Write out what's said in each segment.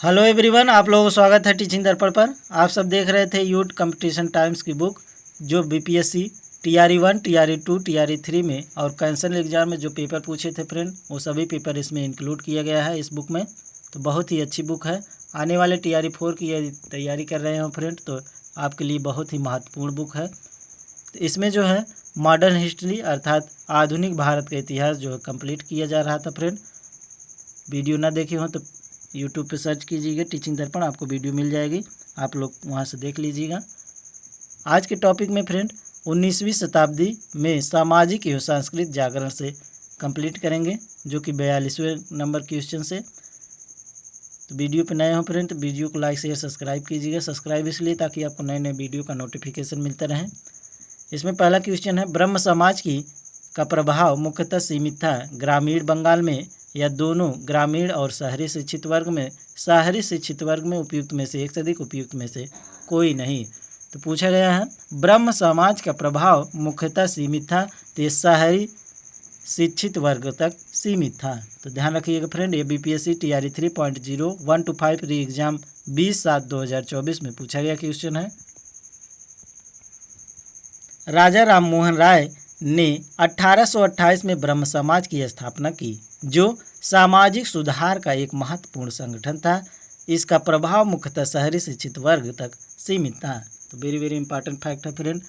Hello everyone, आप लोगों को स्वागत है टीचिंग दर्पण पर। आप सब देख रहे थे यूथ कंपटीशन टाइम्स की बुक जो बीपीएससी टीआरई 1, टीआरई 2, टीआरई 3 में और कैंसल एग्जाम में जो पेपर पूछे थे फ्रेंड, वो सभी पेपर इसमें इंक्लूड किया गया है इस बुक में। तो बहुत ही अच्छी बुक है। आने वाले टीआरई 4 की यदि तैयारी कर रहे हो फ्रेंड तो आपके लिए बहुत ही महत्वपूर्ण बुक है। तो इसमें जो है मॉडर्न हिस्ट्री अर्थात आधुनिक भारत का इतिहास जो है कंप्लीट किया जा रहा था फ्रेंड। वीडियो ना देखे हो तो यूट्यूब पे सर्च कीजिएगा टीचिंग दर्पण, आपको वीडियो मिल जाएगी, आप लोग वहाँ से देख लीजिएगा। आज के टॉपिक में फ्रेंड 19वीं शताब्दी में सामाजिक एवं सांस्कृतिक जागरण से कंप्लीट करेंगे, जो कि 42वें नंबर क्वेश्चन से। तो वीडियो पे नए हो फ्रेंड तो वीडियो को लाइक शेयर सब्सक्राइब कीजिएगा। सब्सक्राइब इसलिए ताकि आपको नए नए वीडियो का नोटिफिकेशन मिलता रहे। इसमें पहला क्वेश्चन है, ब्रह्म समाज का प्रभाव मुख्यतः सीमित था ग्रामीण बंगाल में या दोनों ग्रामीण और शहरी शिक्षित वर्ग में? शहरी शिक्षित वर्ग में उपयुक्त में से एक से अधिक, उपयुक्त में से कोई नहीं। तो पूछा गया है ब्रह्म समाज का प्रभाव मुख्यतः सीमित था, तो ये शहरी शिक्षित वर्ग तक सीमित था। तो ध्यान रखिएगा फ्रेंड, ये बीपीएससी टीआरई 3.0 1 to 5 री एग्जाम 20/7/2024 में पूछा गया क्वेश्चन है। राजा राम मोहन राय ने 1828 में ब्रह्म समाज की स्थापना की, जो सामाजिक सुधार का एक महत्वपूर्ण संगठन था। इसका प्रभाव मुख्यतः शहरी शिक्षित वर्ग तक सीमित था। तो वेरी वेरी इंपॉर्टेंट फैक्ट है फ्रेंड,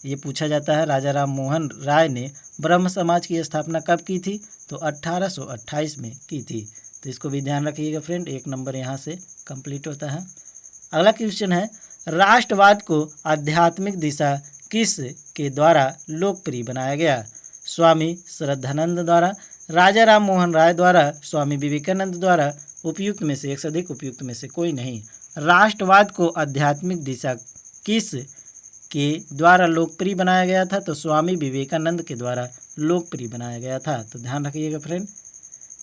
ये पूछा जाता है राजा राम मोहन राय ने ब्रह्म समाज की स्थापना कब की थी? तो 1828 में की थी। तो इसको भी ध्यान रखिएगा फ्रेंड, एक नंबर यहाँ से कंप्लीट होता है। अगला क्वेश्चन है, राष्ट्रवाद को आध्यात्मिक दिशा किस के द्वारा लोकप्रिय बनाया गया? स्वामी श्रद्धानंद द्वारा, राजा राम मोहन राय द्वारा, स्वामी विवेकानंद द्वारा, उपयुक्त में से एक से अधिक, उपयुक्त में से कोई नहीं। राष्ट्रवाद को आध्यात्मिक दिशा किस के द्वारा लोकप्रिय बनाया गया था? तो स्वामी विवेकानंद के द्वारा लोकप्रिय बनाया गया था। तो ध्यान रखिएगा फ्रेंड,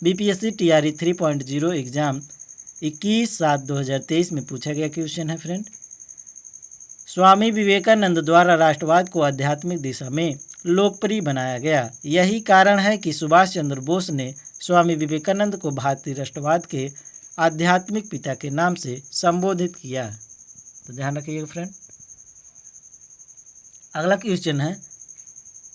बीपीएससी टीआरई 3.0 एग्जाम 21/7/2023 में पूछा गया क्वेश्चन है फ्रेंड। स्वामी विवेकानंद द्वारा राष्ट्रवाद को आध्यात्मिक दिशा में लोकप्रिय बनाया गया। यही कारण है कि सुभाष चंद्र बोस ने स्वामी विवेकानंद को भारतीय राष्ट्रवाद के आध्यात्मिक पिता के नाम से संबोधित किया। तो ध्यान रखिएगा फ्रेंड। अगला क्वेश्चन है,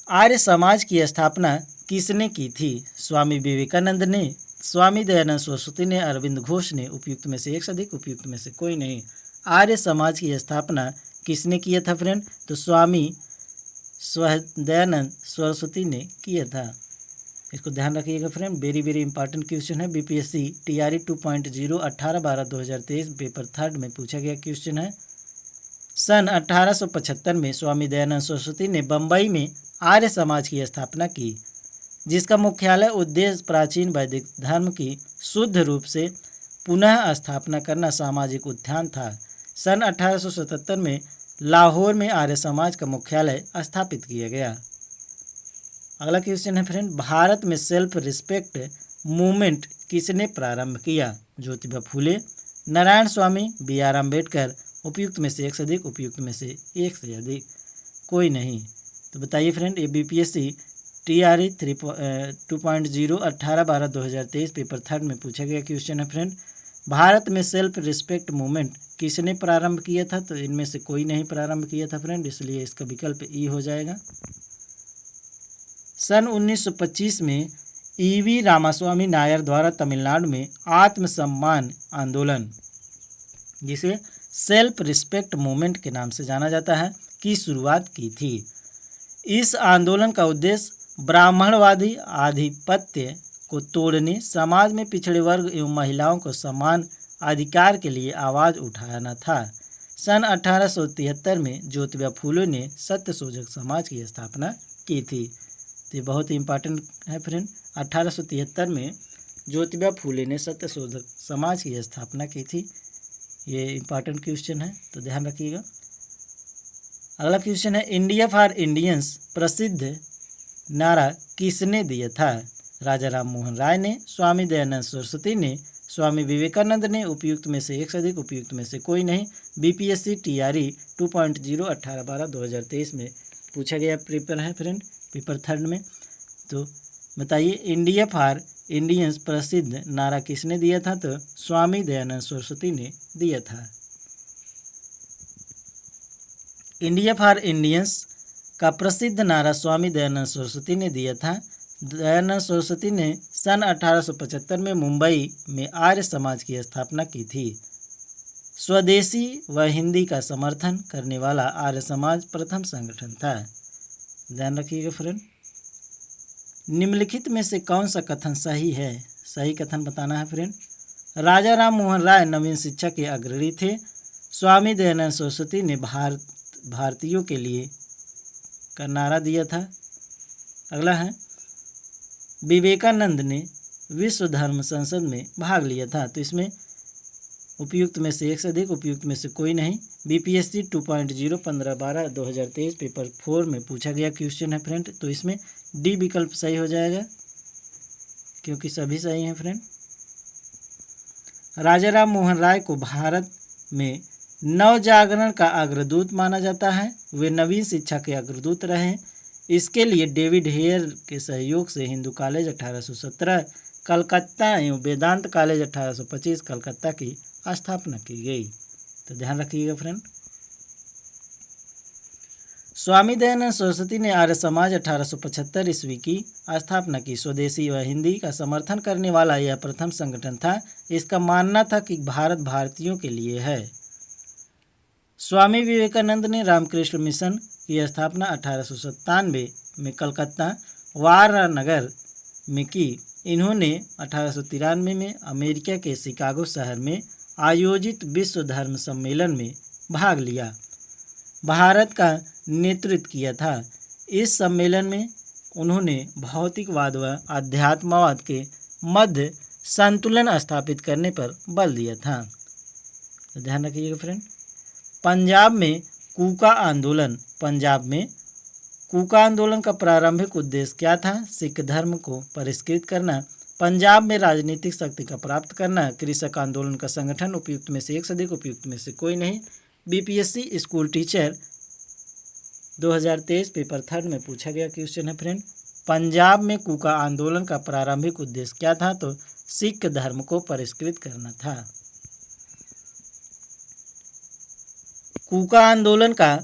आर्य समाज की स्थापना किसने की थी? स्वामी विवेकानंद ने, स्वामी दयानंद सरस्वती ने, अरविंद घोष ने, उपयुक्त में से एक से अधिक, उपयुक्त में से कोई नहीं। आर्य समाज की स्थापना किसने किया था फ्रेंड? तो स्वामी दयानंद सरस्वती ने किया था। इसको ध्यान रखिएगा friend, very very important question है। बीपीएससी टीआरई 2.0 18/12/2023 पेपर 3 में पूछा गया क्वेश्चन है। सन 1875 में स्वामी दयानंद सरस्वती ने बम्बई में आर्य समाज की स्थापना की, जिसका मुख्यालय उद्देश्य प्राचीन वैदिक धर्म की शुद्ध रूप से पुनः स्थापना करना सामाजिक उत्थान था। सन 1877 में लाहौर में आर्य समाज का मुख्यालय स्थापित किया गया। अगला क्वेश्चन है फ्रेंड, भारत में सेल्फ रिस्पेक्ट मूवमेंट किसने प्रारंभ किया? ज्योतिबा फूले, नारायण स्वामी, बी आर अम्बेडकर, उपयुक्त में से एक से अधिक, उपयुक्त में से एक से अधिक, कोई नहीं। तो बताइए फ्रेंड, ये बीपीएससी टीआरई 2.0 18/12/2023 पेपर 3 में पूछा गया क्वेश्चन है फ्रेंड। भारत में सेल्फ रिस्पेक्ट मूवमेंट किसने प्रारंभ किया था? तो इनमें से कोई नहीं प्रारंभ किया था फ्रेंड, इसलिए इसका विकल्प ई हो जाएगा। सन 1925 में ईवी रामास्वामी नायर द्वारा तमिलनाडु में आत्मसम्मान आंदोलन, जिसे सेल्फ रिस्पेक्ट मूवमेंट के नाम से जाना जाता है, की शुरुआत की थी। इस आंदोलन का उद्देश्य ब्राह्मणवादी आधिपत्य को तोड़ने, समाज में पिछड़े वर्ग एवं महिलाओं को समान अधिकार के लिए आवाज़ उठाना था। सन 1873 में ज्योतिबा फूले ने सत्यशोधक समाज की स्थापना की थी। तो ये बहुत ही इंपॉर्टेंट है फ्रेंड, 1873 में ज्योतिबा फूले ने सत्यशोधक समाज की स्थापना की थी। ये इंपॉर्टेंट क्वेश्चन है, तो ध्यान रखिएगा। अगला क्वेश्चन है, इंडिया फॉर इंडियंस प्रसिद्ध नारा किसने दिया था? राजा राम मोहन राय ने, स्वामी दयानंद सरस्वती ने, स्वामी विवेकानंद ने, उपयुक्त में से एक से अधिक, उपयुक्त में से कोई नहीं। बीपीएससी टीआरई 2.0 18/12/2023 में पूछा गया पेपर है फ्रेंड, पेपर 3 में। तो बताइए, इंडिया फॉर इंडियंस प्रसिद्ध नारा किसने दिया था? तो स्वामी दयानंद सरस्वती ने दिया था। इंडिया फॉर इंडियंस का प्रसिद्ध नारा स्वामी दयानंद सरस्वती ने दिया था। दयानंद सरस्वती ने सन 1875 में मुंबई में आर्य समाज की स्थापना की थी। स्वदेशी व हिंदी का समर्थन करने वाला आर्य समाज प्रथम संगठन था। ध्यान रखिएगा फ्रेंड। निम्नलिखित में से कौन सा कथन सही है? सही कथन बताना है फ्रेंड। राजा राम मोहन राय नवीन शिक्षा के अग्रणी थे। स्वामी दयानंद सरस्वती ने भारतीयों के लिए का नारा दिया था। अगला है विवेकानंद ने विश्व धर्म संसद में भाग लिया था। तो इसमें उपयुक्त में से एक से अधिक, उपयुक्त में से कोई नहीं। बीपीएससी 2.0 15/12/2023 पेपर 4 में पूछा गया क्वेश्चन है फ्रेंड। तो इसमें डी विकल्प सही हो जाएगा क्योंकि सभी सही हैं फ्रेंड। राजा राम मोहन राय को भारत में नव जागरण का अग्रदूत माना जाता है। वे नवीन शिक्षा के अग्रदूत रहे। इसके लिए डेविड हेयर के सहयोग से हिंदू कॉलेज 1817 कलकत्ता एवं वेदांत कॉलेज 1825 कलकत्ता की स्थापना की गई। तो ध्यान रखिएगा फ्रेंड। स्वामी दयानंद सरस्वती ने आर्य समाज 1875 ईस्वी की स्थापना की। स्वदेशी व हिंदी का समर्थन करने वाला यह प्रथम संगठन था। इसका मानना था कि भारत भारतीयों के लिए है। स्वामी विवेकानंद ने रामकृष्ण मिशन की स्थापना 1897 में कलकत्ता वारानगर में की। इन्होंने 1893 में अमेरिका के शिकागो शहर में आयोजित विश्व धर्म सम्मेलन में भाग लिया, भारत का नेतृत्व किया था। इस सम्मेलन में उन्होंने भौतिकवाद व अध्यात्मवाद के मध्य संतुलन स्थापित करने पर बल दिया था। तो ध्यान रखिएगा फ्रेंड। पंजाब में कूका आंदोलन का प्रारंभिक उद्देश्य क्या था? सिख धर्म को परिष्कृत करना, पंजाब में राजनीतिक शक्ति का प्राप्त करना, कृषक आंदोलन का संगठन। उपयुक्त में से एक से अधिक, उपयुक्त में से कोई नहीं। बीपीएससी स्कूल टीचर 2023 पेपर 3 में पूछा गया क्वेश्चन है फ्रेंड। पंजाब में कूका आंदोलन का प्रारंभिक उद्देश्य क्या था? तो सिख धर्म को परिष्कृत करना था। कूका आंदोलन का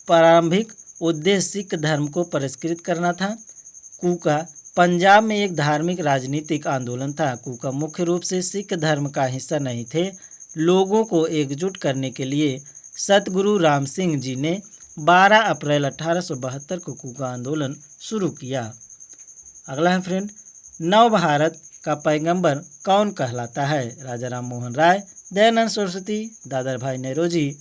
प्रारंभिक उद्देश्य सिख धर्म को परिष्कृत करना था। कूका पंजाब में एक धार्मिक राजनीतिक आंदोलन था। कूका मुख्य रूप से सिख धर्म का हिस्सा नहीं थे। लोगों को एकजुट करने के लिए सतगुरु राम सिंह जी ने 12 अप्रैल 1872 को कूका आंदोलन शुरू किया। अगला है फ्रेंड, नव भारत का पैगंबर कौन कहलाता है? राजा राम मोहन राय, दयानंद सरस्वती, दादर भाई नौरोजी।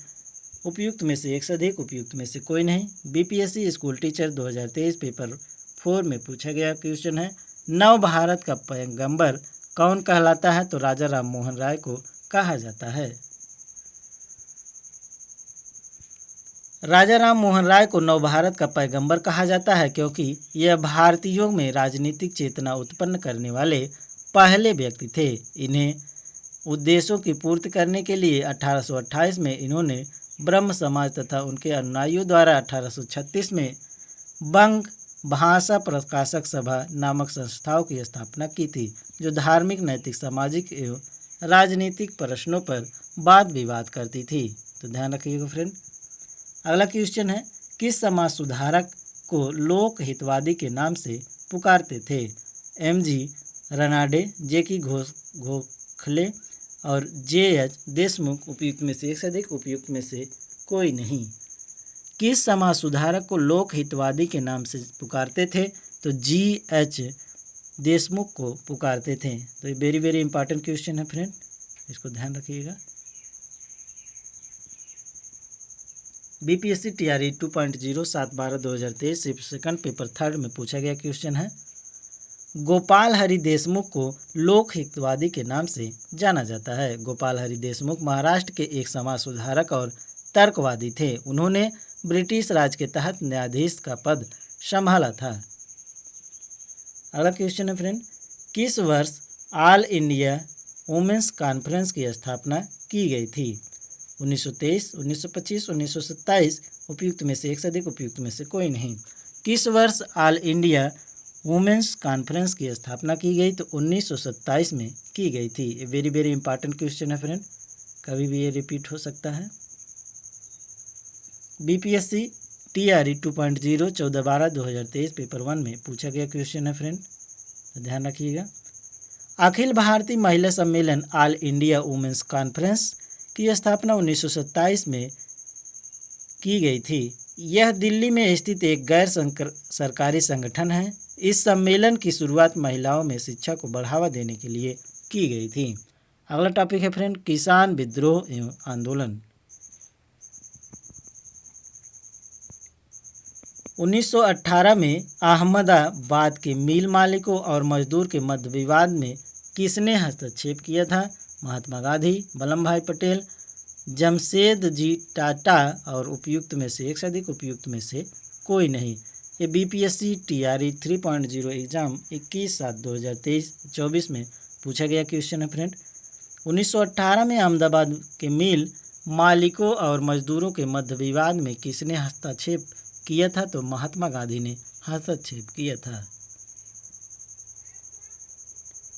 उपयुक्त में से एक से अधिक, उपयुक्त में से कोई नहीं। बीपीएससी स्कूल टीचर 2023 पेपर 4 में पूछा गया क्वेश्चन है, नव भारत का पैगंबर कौन कहलाता है? तो राजा राम मोहन राय को कहा जाता है। राजा राम मोहन राय को नव भारत का पैगंबर कहा जाता है क्योंकि यह भारतीयों में राजनीतिक चेतना उत्पन्न करने वाले पहले व्यक्ति थे। इन्हें उद्देश्यों की पूर्ति करने के लिए 1828 में इन्होंने ब्रह्म समाज तथा उनके अनुयायियों द्वारा 1836 में बंग भाषा प्रकाशक सभा नामक संस्थाओं की स्थापना की थी, जो धार्मिक, नैतिक, सामाजिक एवं राजनीतिक प्रश्नों पर वाद विवाद करती थी। तो ध्यान रखिएगा फ्रेंड। अगला क्वेश्चन है, किस समाज सुधारक को लोक हितवादी के नाम से पुकारते थे? एमजी रनाडे, जेकी गोखले और जेएच देशमुख। उपयुक्त में से एक से अधिक, उपयुक्त में से कोई नहीं। किस समाज सुधारक को लोक हितवादी के नाम से पुकारते थे? तो जीएच देशमुख को पुकारते थे। तो ये वेरी वेरी इंपॉर्टेंट क्वेश्चन है फ्रेंड, इसको ध्यान रखिएगा। बीपीएससी टीआरई 2.0 7/12/2023 सेकंड पेपर 3 में पूछा गया क्वेश्चन है, गोपाल हरि देशमुख को लोक हितवादी के नाम से जाना जाता है। गोपाल हरि देशमुख महाराष्ट्र के एक समाज सुधारक और तर्कवादी थे। उन्होंने ब्रिटिश राज के तहत न्यायाधीश का पद संभाला था। अगला क्वेश्चन है फ्रेंड, किस वर्ष ऑल इंडिया वुमेन्स कॉन्फ्रेंस की स्थापना की गई थी? 1923, 1925, 1927। उपयुक्त में से एक से अधिक, उपयुक्त में से कोई नहीं। किस वर्ष ऑल इंडिया वुमेंस कॉन्फ्रेंस की स्थापना की गई? तो 1927 में की गई थी। ये वेरी वेरी इंपॉर्टेंट क्वेश्चन है फ्रेंड, कभी भी ये रिपीट हो सकता है। बीपीएससी टीआरई 2.0 14/12/2023 पेपर 1 में पूछा गया क्वेश्चन है फ्रेंड, तो ध्यान रखिएगा। अखिल भारतीय महिला सम्मेलन ऑल इंडिया वुमेन्स कॉन्फ्रेंस की स्थापना 1927 में की गई थी। यह दिल्ली में स्थित एक गैर सरकारी संगठन है। इस सम्मेलन की शुरुआत महिलाओं में शिक्षा को बढ़ावा देने के लिए की गई थी। अगला टॉपिक है फ्रेंड, किसान विद्रोह एवं आंदोलन। 1918 में अहमदाबाद के मिल मालिकों और मजदूर के मध्य विवाद में किसने हस्तक्षेप किया था? महात्मा गांधी, वल्लभ भाई पटेल, जमशेद जी टाटा और उपयुक्त में से एक से अधिक, उपयुक्त में से कोई नहीं। ये बीपीएससी टीआरई 3.0 एग्जाम 21/7/2023-24 में पूछा गया क्वेश्चन है फ्रेंड। 1918 में अहमदाबाद के मिल मालिकों और मजदूरों के मध्य विवाद में किसने हस्तक्षेप किया था? तो महात्मा गांधी ने हस्तक्षेप किया था।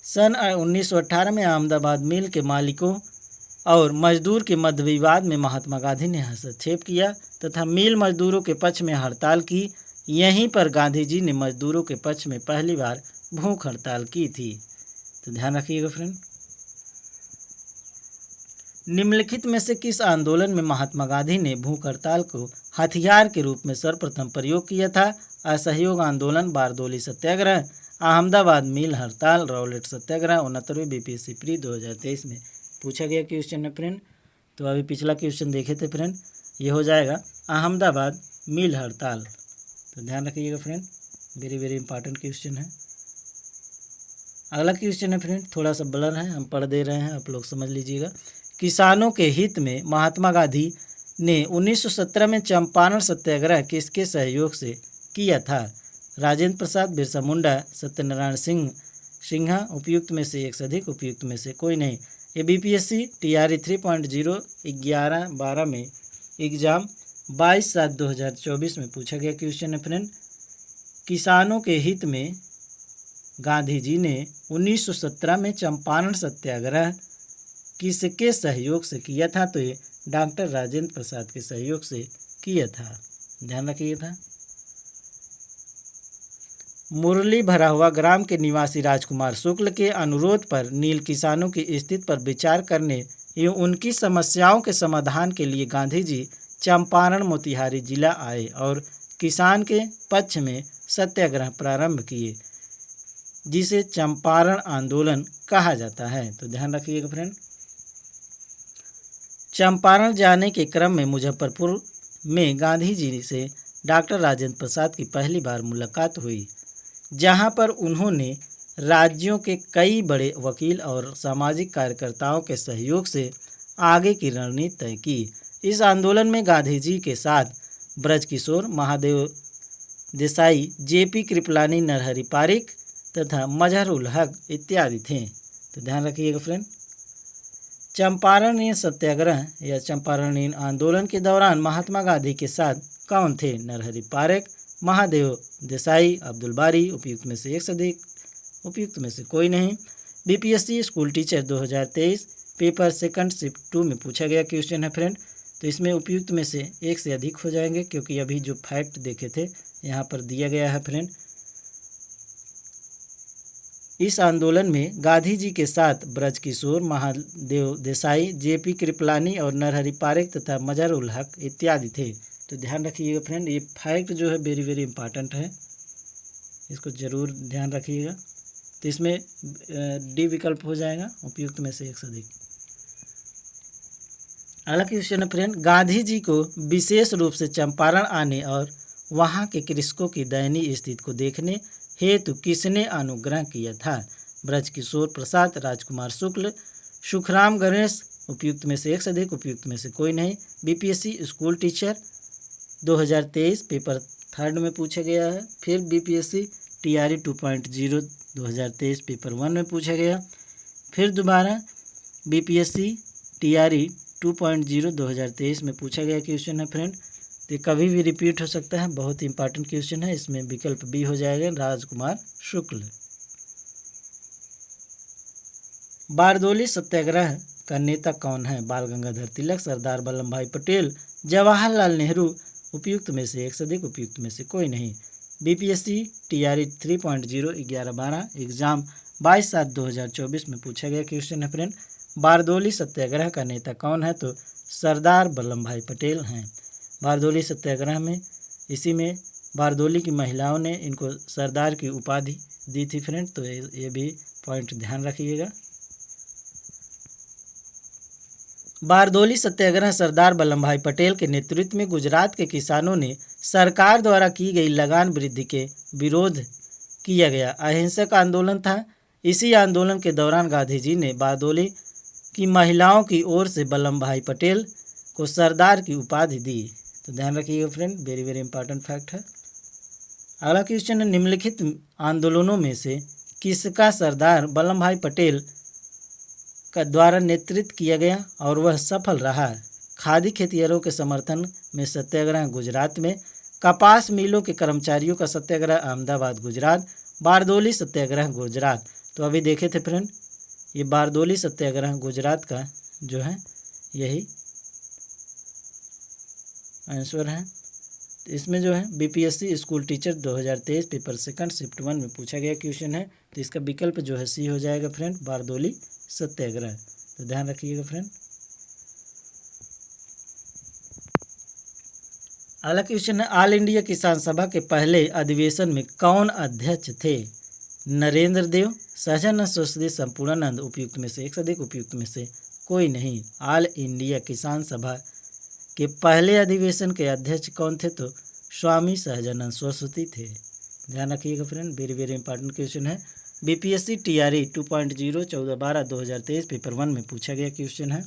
सन 1918 में अहमदाबाद मिल के मालिकों और मजदूर के मध्य विवाद में महात्मा गांधी ने हस्तक्षेप किया तथा मिल मजदूरों के पक्ष में हड़ताल की। यहीं पर गांधी जी ने मजदूरों के पक्ष में पहली बार भूख हड़ताल की थी। तो ध्यान रखिएगा फ्रेंड। निम्नलिखित में से किस आंदोलन में महात्मा गांधी ने भूख हड़ताल को हथियार के रूप में सर्वप्रथम प्रयोग किया था? असहयोग आंदोलन, बारदोली सत्याग्रह, अहमदाबाद मिल हड़ताल, रॉलेट सत्याग्रह। 69वें बीपीएससी प्री 2023 में पूछा गया क्वेश्चन है फ्रेंड। तो अभी पिछला क्वेश्चन देखे थे फ्रेंड, ये हो जाएगा अहमदाबाद मिल हड़ताल। तो ध्यान रखिएगा friend, very very important question है। अगला क्वेश्चन है फ्रेंड, थोड़ा सा ब्लर है, हम पढ़ दे रहे हैं, आप लोग समझ लीजिएगा। किसानों के हित में महात्मा गांधी ने 1917 में चंपारण सत्याग्रह किसके सहयोग से किया था? राजेंद्र प्रसाद, बिरसा मुंडा, सत्यनारायण सिन्हा। उपयुक्त में से एक से अधिक, उपयुक्त में से कोई नहीं। ये बीपीएससी टीआरई 3.0 11/12 में एग्जाम 22/7/2024 में पूछा गया क्वेश्चन है फ्रेंड। किसानों के हित में गांधी जी ने 1917 में चंपारण सत्याग्रह किसके सहयोग से किया था? तो ये डॉक्टर राजेंद्र प्रसाद के सहयोग से किया था, ध्यान रखिएगा। मुरली भरा हुआ ग्राम के निवासी राजकुमार शुक्ल के अनुरोध पर नील किसानों की स्थिति पर विचार करने एवं उनकी समस्याओं के समाधान के लिए गांधी जी चंपारण मोतिहारी जिला आए और किसान के पक्ष में सत्याग्रह प्रारंभ किए, जिसे चंपारण आंदोलन कहा जाता है। तो ध्यान रखिएगा फ्रेंड। चंपारण जाने के क्रम में मुजफ्फरपुर में गांधी जी से डॉक्टर राजेंद्र प्रसाद की पहली बार मुलाकात हुई, जहां पर उन्होंने राज्यों के कई बड़े वकील और सामाजिक कार्यकर्ताओं के सहयोग से आगे की रणनीति तय की। इस आंदोलन में गांधी जी के साथ ब्रजकिशोर, महादेव देसाई, जेपी कृपलानी, नरहरि पारिक तथा मजहरुल हक इत्यादि थे। तो ध्यान रखिएगा फ्रेंड। चंपारण सत्याग्रह या चंपारण आंदोलन के दौरान महात्मा गांधी के साथ कौन थे? नरहरि पारिक, महादेव देसाई, अब्दुल बारी। उपयुक्त में से एक से अधिक, उपयुक्त में से कोई नहीं। BPSC school teacher 2023 paper second shift 2 में पूछा गया क्वेश्चन है फ्रेंड। तो इसमें उपयुक्त में से एक से अधिक हो जाएंगे, क्योंकि अभी जो फैक्ट देखे थे यहाँ पर दिया गया है फ्रेंड। इस आंदोलन में गांधी जी के साथ ब्रजकिशोर, महादेव देसाई, जेपी कृपलानी और नरहरि पारिक तथा मजहरुल हक इत्यादि थे। तो ध्यान रखिएगा फ्रेंड, ये फैक्ट जो है वेरी वेरी इंपॉर्टेंट है, इसको ज़रूर ध्यान रखिएगा। तो इसमें डी विकल्प हो जाएगा, उपयुक्त में से एक से अधिक। अगला क्वेश्चन है फ्रेंड, गांधी जी को विशेष रूप से चंपारण आने और वहां के कृषकों की दयनीय स्थिति को देखने हेतु किसने अनुग्रह किया था? ब्रजकिशोर प्रसाद, राजकुमार शुक्ल, सुखराम गणेश। उपयुक्त में से एक से अधिक, उपयुक्त में से कोई नहीं। बीपीएससी स्कूल टीचर 2023 पेपर 3 में पूछा गया है। फिर बीपीएससी टीआरई 2.0 2023 पेपर 1 में पूछा गया। फिर दोबारा बीपीएससी टीआरई 2.0 2023 में पूछा गया क्वेश्चन है फ्रेंड। तो कभी भी रिपीट हो सकता है, बहुत ही इंपॉर्टेंट क्वेश्चन है। इसमें विकल्प बी हो जाएगा राजकुमार शुक्ल। बारदोली सत्याग्रह का नेता कौन है? बाल गंगाधर तिलक, सरदार वल्लभ भाई पटेल, जवाहरलाल नेहरू। उपयुक्त में से एक से अधिक, उपयुक्त में से कोई नहीं। बीपीएससी टीआरई 3.0 11/12 एग्जाम 22/7/2024 में पूछा गया क्वेश्चन है फ्रेंड। बारदोली सत्याग्रह का नेता कौन है? तो सरदार वल्लभ भाई पटेल हैं। बारदोली सत्याग्रह में इसी में बारदोली की महिलाओं ने इनको सरदार की उपाधि दी थी फ्रेंड, तो ये भी पॉइंट ध्यान रखिएगा। बारदोली सत्याग्रह सरदार वल्लभ भाई पटेल के नेतृत्व में गुजरात के किसानों ने सरकार द्वारा की गई लगान वृद्धि के विरोध किया गया अहिंसक आंदोलन था। इसी आंदोलन के दौरान गांधी जी ने बारदोली की महिलाओं की ओर से वल्लभ भाई पटेल को सरदार की उपाधि दी। तो ध्यान रखिएगा friend, very very important fact है। अगला क्वेश्चन है, निम्नलिखित आंदोलनों में से किसका सरदार वल्लभ भाई पटेल का द्वारा नेतृत्व किया गया और वह सफल रहा? खादी खेतिहरों के समर्थन में सत्याग्रह गुजरात में, कपास मिलों के कर्मचारियों का सत्याग्रह अहमदाबाद गुजरात, बारदोली सत्याग्रह गुजरात। तो अभी देखे थे फ्रेंड, ये बारदोली सत्याग्रह गुजरात का जो है यही आंसर है। इसमें जो है BPSC school teacher 2023 paper second shift 1 में पूछा गया क्वेश्चन है। तो इसका विकल्प जो है सी हो जाएगा फ्रेंड, बारदोली सत्याग्रह। तो ध्यान रखिएगा फ्रेंड। अगला क्वेश्चन है, ऑल इंडिया किसान सभा के पहले अधिवेशन में कौन अध्यक्ष थे? नरेंद्र देव, सहजानंद सरस्वती, संपूर्णानंद। उपयुक्त में से एक से अधिक, उपयुक्त में से कोई नहीं। ऑल इंडिया किसान सभा के पहले अधिवेशन के अध्यक्ष कौन थे? तो स्वामी सहजानंद सरस्वती थे। ध्यान रखिएगा friend, very very important question है। बीपीएससी टीआरई 2.0 14/12/2023 पेपर 1 में पूछा गया क्वेश्चन है।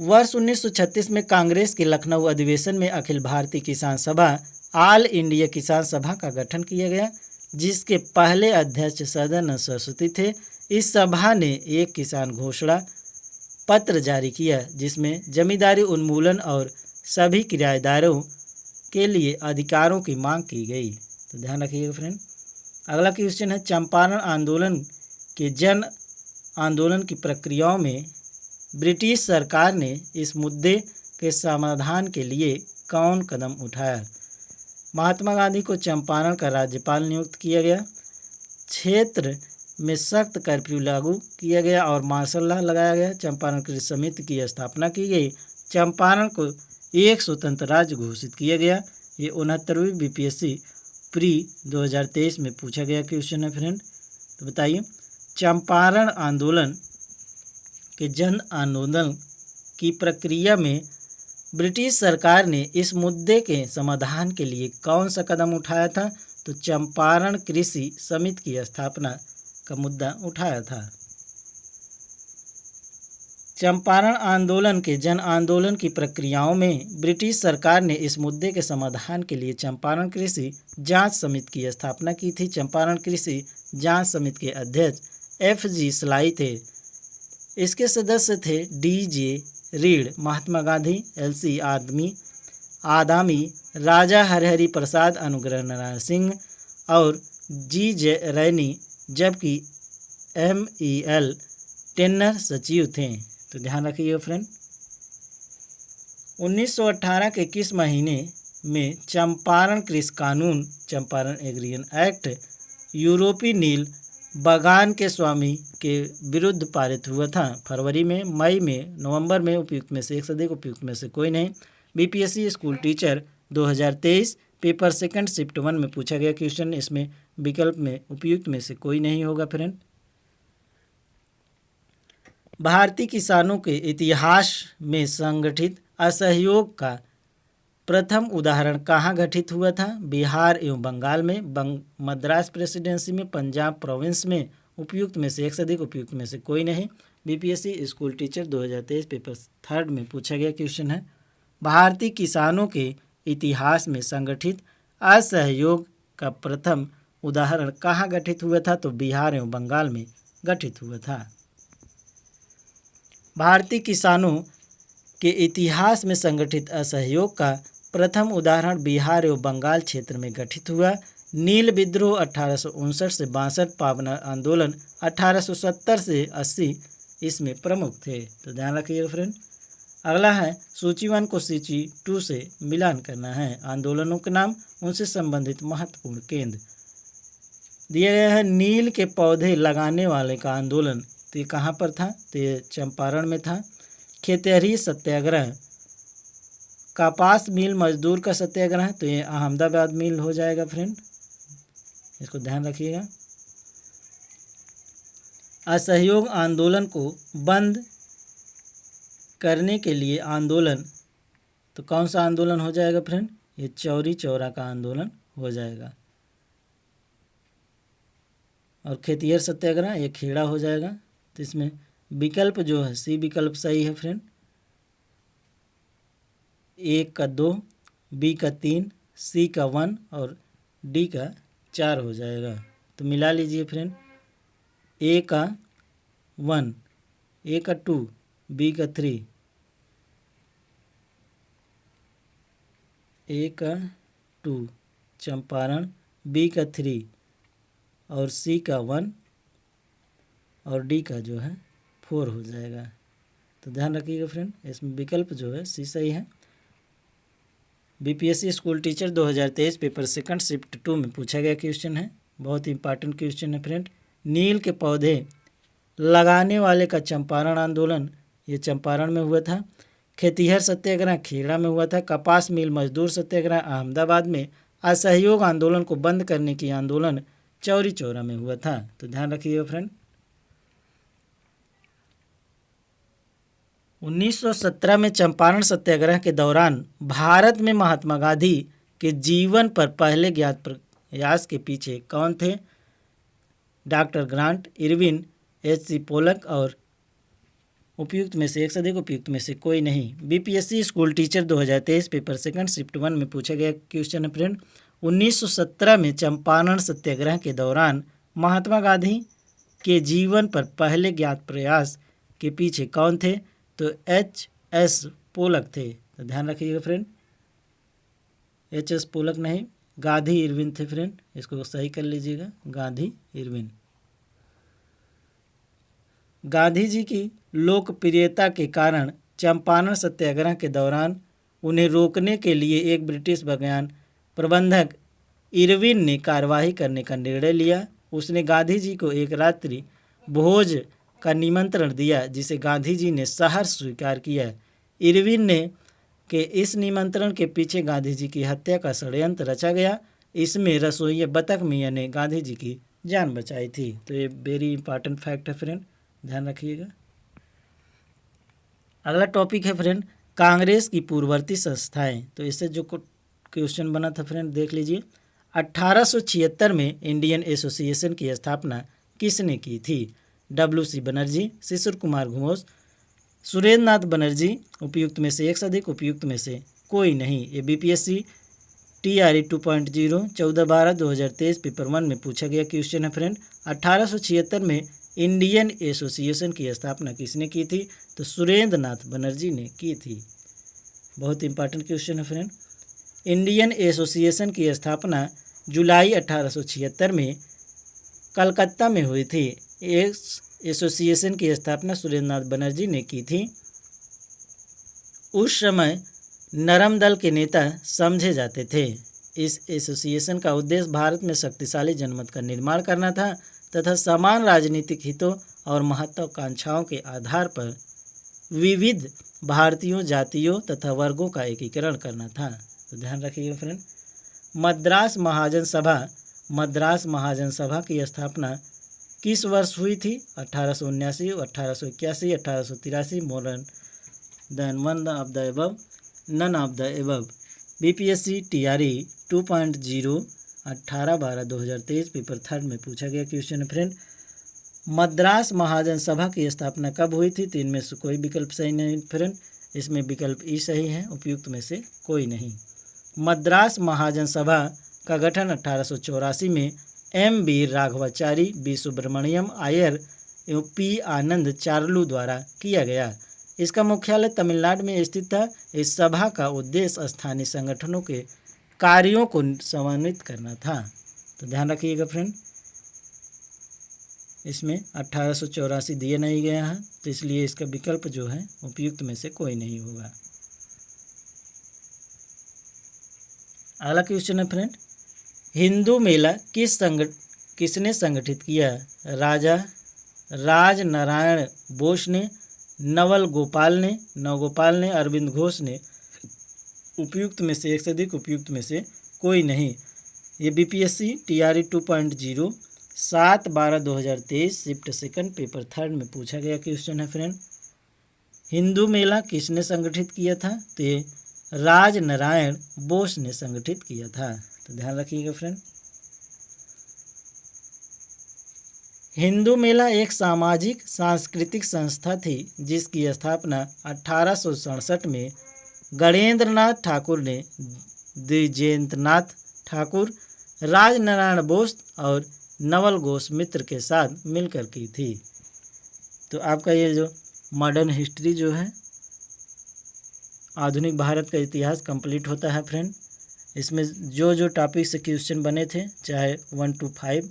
वर्ष 1936 में कांग्रेस के लखनऊ अधिवेशन में अखिल भारतीय किसान सभा ऑल इंडिया किसान सभा का गठन किया गया, जिसके पहले अध्यक्ष सहजानंद सरस्वती थे। इस सभा ने एक किसान घोषणा पत्र जारी किया, जिसमें जमींदारी उन्मूलन और सभी किराएदारों के लिए अधिकारों की मांग की गई। तो ध्यान रखिएगा फ्रेंड। अगला क्वेश्चन है, चंपारण आंदोलन के जन आंदोलन की प्रक्रियाओं में ब्रिटिश सरकार ने इस मुद्दे के समाधान के लिए कौन कदम उठाया? महात्मा गांधी को चंपारण का राज्यपाल नियुक्त किया गया, क्षेत्र में सख्त कर्फ्यू लागू किया गया और मार्शल लॉ लगाया गया, चंपारण कृषि समिति की स्थापना की गई, चंपारण को एक स्वतंत्र राज्य घोषित किया गया। ये 69वीं बीपीएससी प्री 2023 में पूछा गया क्वेश्चन है फ्रेंड। तो बताइए, चंपारण आंदोलन के जन आंदोलन की प्रक्रिया में ब्रिटिश सरकार ने इस मुद्दे के समाधान के लिए कौन सा कदम उठाया था? तो चंपारण कृषि समिति की स्थापना का मुद्दा उठाया था। चंपारण आंदोलन के जन आंदोलन की प्रक्रियाओं में ब्रिटिश सरकार ने इस मुद्दे के समाधान के लिए चंपारण कृषि जांच समिति की स्थापना की थी। चंपारण कृषि जांच समिति के अध्यक्ष एफ.जी. सलाई थे। इसके सदस्य थे DJ. Read, Mahatma Gandhi, LC. आदामी, राजा हरिहरि प्रसाद, अनुग्रह नारायण सिंह और जी.जे. रैनी, जबकि एम.ई.एल. टेन्नर सचिव थे। तो ध्यान रखिए फ्रेंड। 1918 के किस महीने में चंपारण कृषि कानून, चंपारण एग्रीगेशन एक्ट, यूरोपीय नील बागान के स्वामी के विरुद्ध पारित हुआ था? फरवरी में, मई में, नवंबर में। उपयुक्त में से एक से अधिक, उपयुक्त में से कोई नहीं। BPSC school teacher 2023 paper second shift 1 में पूछा गया क्वेश्चन। इसमें विकल्प में उपयुक्त में से कोई नहीं होगा फ्रेंड। भारतीय किसानों के इतिहास में संगठित असहयोग का प्रथम उदाहरण कहाँ घटित हुआ था? बिहार एवं बंगाल में, मद्रास प्रेसिडेंसी में, पंजाब प्रोविंस में। उपयुक्त में से एक से अधिक, उपयुक्त में से कोई नहीं। बीपीएससी स्कूल टीचर 2023 पेपर 3 में पूछा गया क्वेश्चन है, भारतीय किसानों के इतिहास में संगठित असहयोग का प्रथम उदाहरण कहाँ घटित हुआ था? तो बिहार एवं बंगाल में घटित हुआ था। भारतीय किसानों के इतिहास में संगठित असहयोग का प्रथम उदाहरण बिहार एवं बंगाल क्षेत्र में गठित हुआ। नील विद्रोह 1859 से 62, पाबना आंदोलन 1870 से 80 इसमें प्रमुख थे। तो ध्यान रखिएगा फ्रेंड। अगला है सूची 1 को सूची 2 से मिलान करना है। आंदोलनों के नाम, उनसे संबंधित महत्वपूर्ण केंद्र दिया गया है। नील के पौधे लगाने वाले का आंदोलन, तो ये कहाँ पर था? तो ये चंपारण में था। खेतहरी सत्याग्रह, कपास मिल मजदूर का सत्याग्रह, तो ये अहमदाबाद मिल हो जाएगा फ्रेंड, इसको ध्यान रखिएगा। असहयोग आंदोलन को बंद करने के लिए आंदोलन, तो कौन सा आंदोलन हो जाएगा फ्रेंड? ये चौरी चौरा का आंदोलन हो जाएगा। और खेतिहर सत्याग्रह ये खेड़ा हो जाएगा। तो इसमें विकल्प जो है सी विकल्प सही है फ्रेंड। ए का 2, बी का 3, सी का 1 और डी का 4 हो जाएगा। तो मिला लीजिए फ्रेंड। ए का 1, ए का 2, बी का 3, ए का 2 चंपारण, बी का 3 और सी का 1 और डी का जो है 4 हो जाएगा। तो ध्यान रखिएगा फ्रेंड, इसमें विकल्प जो है सी सही है। BPSC school teacher 2023 paper second shift 2 में पूछा गया क्वेश्चन है, बहुत इंपॉर्टेंट क्वेश्चन है फ्रेंड। नील के पौधे लगाने वाले का चंपारण आंदोलन, ये चंपारण में हुआ था। खेतिहर सत्याग्रह खेड़ा में हुआ था। कपास मिल मजदूर सत्याग्रह अहमदाबाद में। असहयोग आंदोलन को बंद करने की आंदोलन चौरी चौरा में हुआ था। तो ध्यान रखिएगा फ्रेंड। 1917 में चंपारण सत्याग्रह के दौरान भारत में महात्मा गांधी के जीवन पर पहले ज्ञात प्रयास के पीछे कौन थे? Doctor Grant, Irwin, H C. Pollock और उपयुक्त में से एक से अधिक, उपयुक्त में से कोई नहीं। BPSC school teacher 2023 paper second shift 1 में पूछा गया क्वेश्चन है फ्रेंड। 1917 में चंपारण सत्याग्रह के दौरान महात्मा गांधी के जीवन पर पहले ज्ञात प्रयास के पीछे कौन थे? तो एच.एस. पोलक थे। तो ध्यान रखिएगा फ्रेंड, एच.एस. पोलक नहीं, गांधी इरविन थे फ्रेंड, इसको सही कर लीजिएगा, गांधी इरविन। गांधी जी की लोकप्रियता के कारण चंपारण सत्याग्रह के दौरान उन्हें रोकने के लिए एक ब्रिटिश विज्ञान प्रबंधक इरविन ने कार्यवाही करने का निर्णय लिया। उसने गांधी जी को एक रात्रि भोज का निमंत्रण दिया, जिसे गांधी जी ने सहर्ष स्वीकार किया। इरविन ने के इस निमंत्रण के पीछे गांधी जी की हत्या का षड्यंत्र रचा गया। इसमें रसोइया बतख मियाँ ने गांधी जी की जान बचाई थी। तो ये वेरी इंपॉर्टेंट फैक्ट है फ्रेंड, ध्यान रखिएगा। अगला टॉपिक है फ्रेंड कांग्रेस की पूर्ववर्ती संस्थाएं। तो इससे जो क्वेश्चन बना था फ्रेंड देख लीजिए। 1876 में इंडियन एसोसिएशन की स्थापना किसने की थी? W.C. बनर्जी, शिशिर कुमार घोष, सुरेंद्र नाथ बनर्जी, उपयुक्त में से एक से अधिक, उपयुक्त में से कोई नहीं। ये बीपीएससी TRE 2.0 14/12/2023 पेपर 1 में पूछा गया क्वेश्चन है फ्रेंड। 1876 में इंडियन एसोसिएशन की स्थापना किसने की थी? तो सुरेंद्र नाथ बनर्जी ने की थी। बहुत इंपॉर्टेंट क्वेश्चन है फ्रेंड। इंडियन एसोसिएशन की स्थापना जुलाई 1876 में कलकत्ता में हुई थी। इस एसोसिएशन की स्थापना सुरेंद्र नाथ बनर्जी ने की थी। उस समय नरम दल के नेता समझे जाते थे। इस एसोसिएशन का उद्देश्य भारत में शक्तिशाली जनमत का निर्माण करना था तथा समान राजनीतिक हितों और महत्वाकांक्षाओं के आधार पर विविध भारतीयों, जातियों तथा वर्गों का एकीकरण करना था। तो ध्यान रखिएगा फ्रेंड। मद्रास महाजन सभा की स्थापना किस वर्ष हुई थी? 1879, 1881, 1883, more than one of the above, none of the above. BPSC TRE 2.0 18/12/2023 paper 3 में पूछा गया क्वेश्चन है फ्रेंड। मद्रास महाजन सभा की स्थापना कब हुई थी? तो इनमें से कोई विकल्प सही नहीं फ्रेंड, इसमें विकल्प ई सही है, उपयुक्त में से कोई नहीं। मद्रास महाजन सभा का गठन 1884 में M.B. राघवाचारी, B. सुब्रमण्यम अय्यर एवं P. आनंद चार्लू द्वारा किया गया। इसका मुख्यालय तमिलनाडु में स्थित था। इस सभा का उद्देश्य स्थानीय संगठनों के कार्यों को समन्वित करना था। तो ध्यान रखिएगा फ्रेंड, इसमें 1884 दिया नहीं गया है, तो इसलिए इसका विकल्प जो है उपयुक्त में से कोई नहीं होगा। अगला क्वेश्चन है फ्रेंड, हिंदू मेला किसने संगठित किया? राजा राज नारायण बोस ने, नवगोपाल ने, अरविंद घोष ने, उपयुक्त में से एक से अधिक, उपयुक्त में से कोई नहीं। ये BPSC TRE 2.0 7/12/2023 shift second paper third में पूछा गया क्वेश्चन है फ्रेंड। हिंदू मेला किसने संगठित किया था? तो ये राज नारायण बोस ने संगठित किया था। तो ध्यान रखिएगा फ्रेंड। हिंदू मेला एक सामाजिक सांस्कृतिक संस्था थी जिसकी स्थापना 1867 में गणेंद्रनाथ ठाकुर ने द्विजेंद्रनाथ ठाकुर, राजनारायण बोस और नवल घोष मित्र के साथ मिलकर की थी। तो आपका ये जो मॉडर्न हिस्ट्री जो है, आधुनिक भारत का इतिहास कंप्लीट होता है फ्रेंड। इसमें जो जो टॉपिक से क्वेश्चन बने थे, चाहे 1 to 5,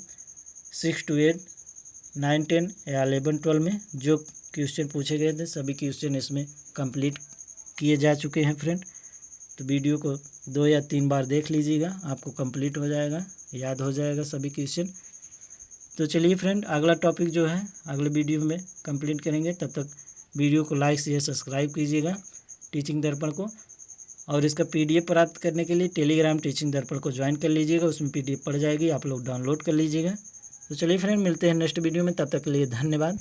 6 to 8, 9, 10 या 11, 12 में जो क्वेश्चन पूछे गए थे, सभी क्वेश्चन इसमें कंप्लीट किए जा चुके हैं फ्रेंड। तो वीडियो को 2 या 3 बार देख लीजिएगा, आपको कंप्लीट हो जाएगा, याद हो जाएगा सभी क्वेश्चन। तो चलिए फ्रेंड, अगला टॉपिक जो है अगले वीडियो में कंप्लीट करेंगे। तब तक वीडियो को लाइक शेयर सब्सक्राइब कीजिएगा टीचिंग दर्पण को, और इसका पीडीएफ प्राप्त करने के लिए टेलीग्राम टीचिंग दर्पण को ज्वाइन कर लीजिएगा, उसमें पीडीएफ पड़ जाएगी, आप लोग डाउनलोड कर लीजिएगा। तो चलिए फ्रेंड, मिलते हैं नेक्स्ट वीडियो में, तब तक के लिए धन्यवाद।